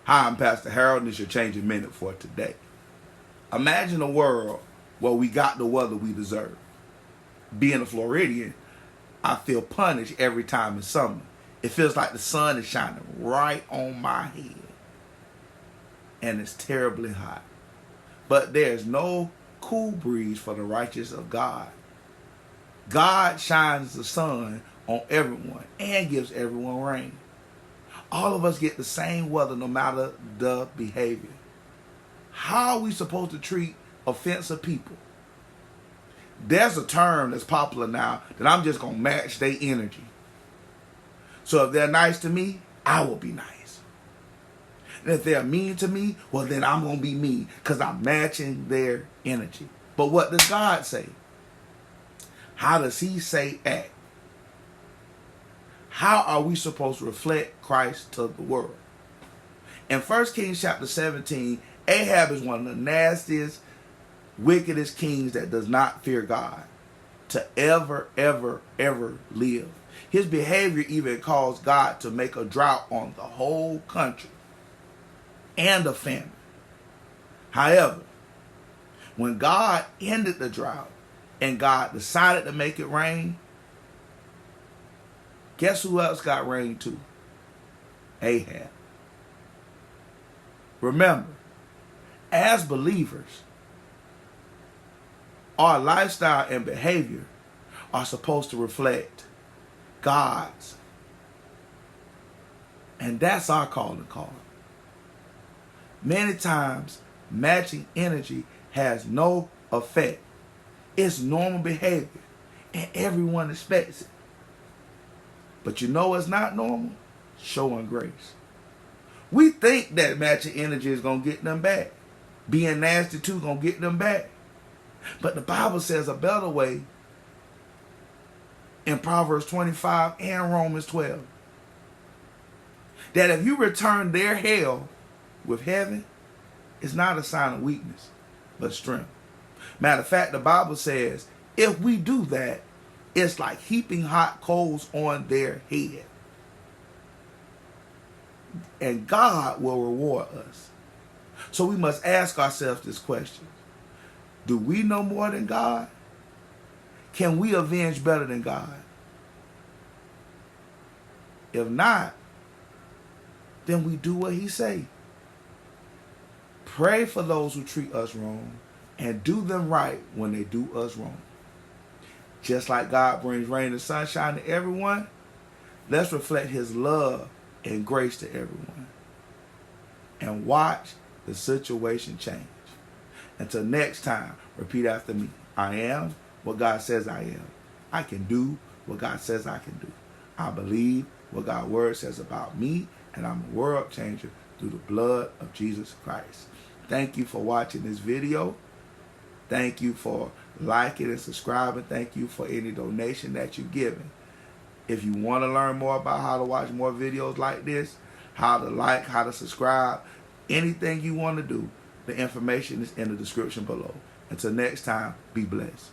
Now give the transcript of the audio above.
Hi, I'm Pastor Harold, and this is your Changing Minute for today. Imagine a world where we got the weather we deserve. Being a Floridian, I feel punished every time it's summer. It feels like the sun is shining right on my head. And it's terribly hot. But there's no cool breeze for the righteous of God. God shines the sun on everyone and gives everyone rain. All of us get the same weather no matter the behavior. How are we supposed to treat offensive people? There's a term that's popular now that I'm just going to match their energy. So if they're nice to me, I will be nice. And if they're mean to me, well then I'm going to be mean because I'm matching their energy. But what does God say? How does he say act? How are we supposed to reflect Christ to the world? In 1 Kings chapter 17, Ahab is one of the nastiest, wickedest kings that does not fear God to ever live. His behavior even caused God to make a drought on the whole country and a famine. However, when God ended the drought and God decided to make it rain, guess who else got rain too? Ahab. Remember, as believers, our lifestyle and behavior are supposed to reflect God's. And that's our calling card. Many times, matching energy has no effect. It's normal behavior, and everyone expects it. But you know what's not normal? Showing grace. We think that matching energy is going to get them back. Being nasty too going to get them back. But the Bible says a better way in Proverbs 25 and Romans 12. That if you return their hell with heaven, it's not a sign of weakness, but strength. Matter of fact, the Bible says if we do that, it's like heaping hot coals on their head. And God will reward us. So we must ask ourselves this question. Do we know more than God? Can we avenge better than God? If not, then we do what he say. Pray for those who treat us wrong and do them right when they do us wrong. Just like God brings rain and sunshine to everyone, let's reflect his love and grace to everyone. And watch the situation change. Until next time, repeat after me. I am what God says I am. I can do what God says I can do. I believe what God's word says about me, and I'm a world changer through the blood of Jesus Christ. Thank you for watching this video. Thank you for liking and subscribing. Thank you for any donation that you've given. If you want to learn more about how to watch more videos like this, how to like, how to subscribe, anything you want to do, the information is in the description below. Until next time, be blessed.